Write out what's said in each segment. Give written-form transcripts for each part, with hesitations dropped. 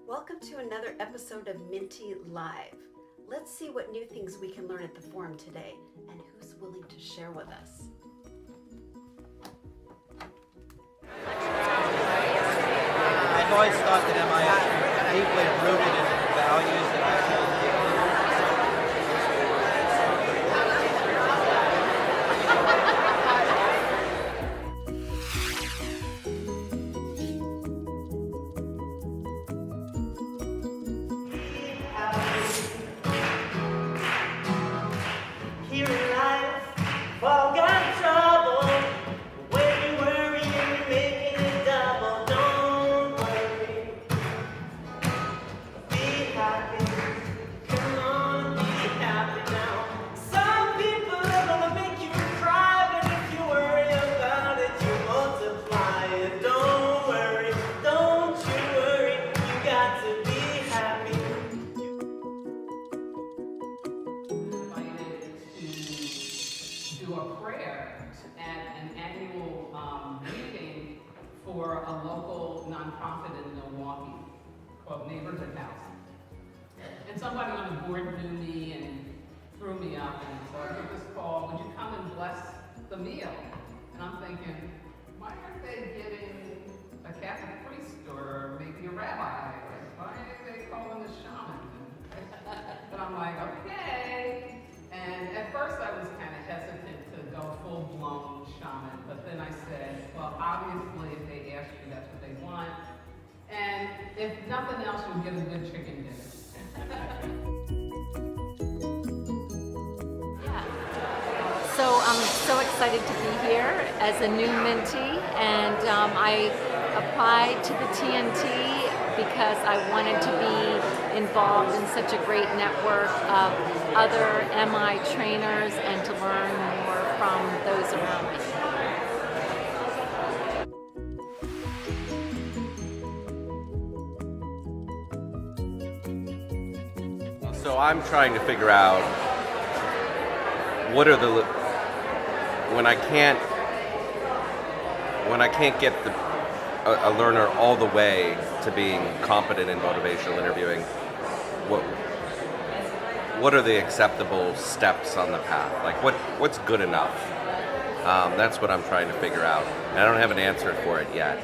Welcome to another episode of MINTieLIVE. Let's see what new things we can learn at the forum today and who's willing to share with us. I've always thought that MITies are deeply rooted in values that I hold dear. Here in life, all got trouble. When you worry, you're making it double. Don't worry, be happy. Come on, be happy now. Some people are gonna make you cry, but if you worry about it, you multiply it. Don't worry, don't you worry. You got to be happy. Do a prayer at an annual meeting for a local nonprofit in Milwaukee called Neighborhood House. And somebody on the board knew me and threw me up and so I took this call, would you come and bless the meal? And I'm thinking, why aren't they getting a Catholic priest or maybe a rabbi? Why are they calling the shaman? But I'm like, okay. And at first I was kind of hesitant to go full-blown shaman, but then I said, well, obviously if they ask you, that's what they want. And if nothing else, you'll get a good chicken dinner. So I'm so excited to be here as a new Mintie, and I applied to the TNT because I wanted to be involved in such a great network of other MI trainers and to learn more from those around me. So I'm trying to figure out what are the when I can't get a learner all the way to being competent in motivational interviewing, what are the acceptable steps on the path? Like what's good enough? That's what I'm trying to figure out. And I don't have an answer for it yet.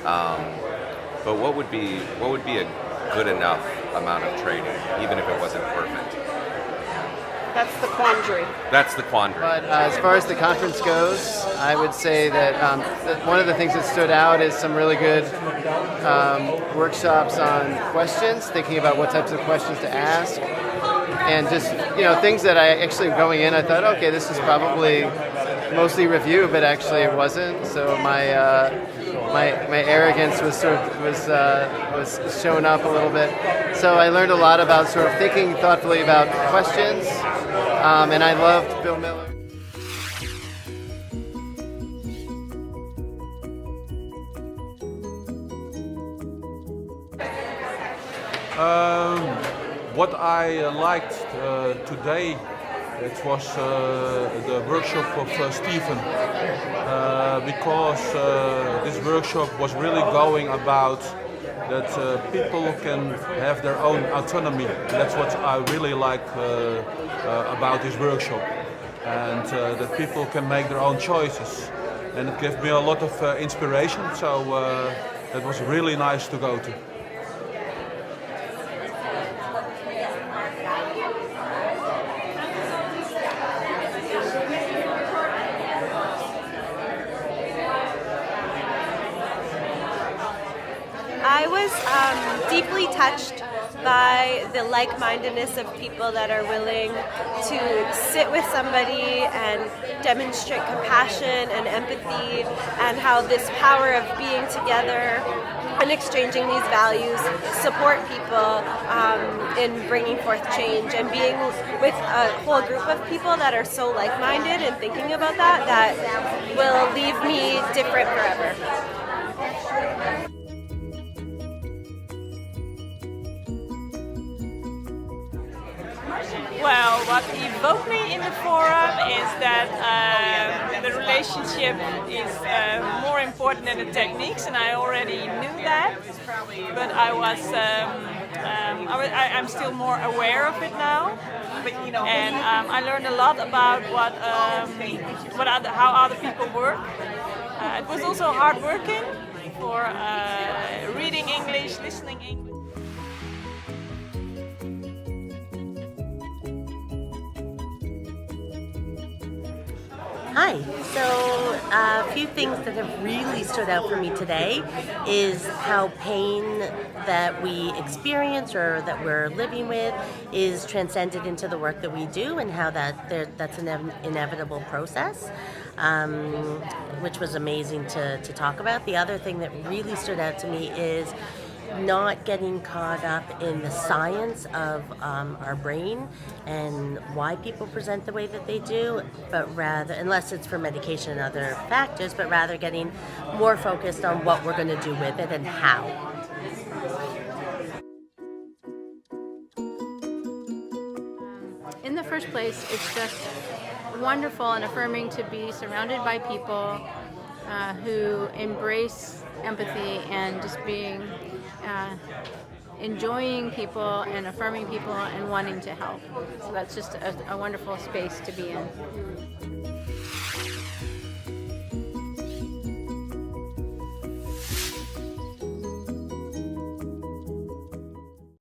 But what would be a good enough amount of training, even if it wasn't perfect? That's the quandary. That's the quandary. But as far as the conference goes, I would say that one of the things that stood out is some really good workshops on questions, thinking about what types of questions to ask, and just things that I actually going in, I thought, okay, this is probably mostly review, but actually it wasn't. So my arrogance was was shown up a little bit. So I learned a lot about sort of thinking thoughtfully about questions, and I loved Bill Miller. What I liked today, it was the workshop of Stephen, because this workshop was really going about that people can have their own autonomy. That's what I really like about this workshop, and that people can make their own choices. And it gave me a lot of inspiration, so that was really nice to go to. I was deeply touched by the like-mindedness of people that are willing to sit with somebody and demonstrate compassion and empathy, and how this power of being together and exchanging these values support people in bringing forth change, and being with a whole group of people that are so like-minded and thinking about that will leave me different forever. Well, what evoked me in the forum is that the relationship is more important than the techniques, and I already knew that. But I'm still more aware of it now, and I learned a lot about how other people work. It was also hard working for reading English, listening English. Hi. So a few things that have really stood out for me today is how pain that we experience or that we're living with is transcended into the work that we do, and how that's an inevitable process, which was amazing to talk about. The other thing that really stood out to me is not getting caught up in the science of our brain and why people present the way that they do, but rather, unless it's for medication and other factors, but rather getting more focused on what we're going to do with it and how. In the first place, it's just wonderful and affirming to be surrounded by people who embrace empathy and just being enjoying people and affirming people and wanting to help. So that's just a wonderful space to be in.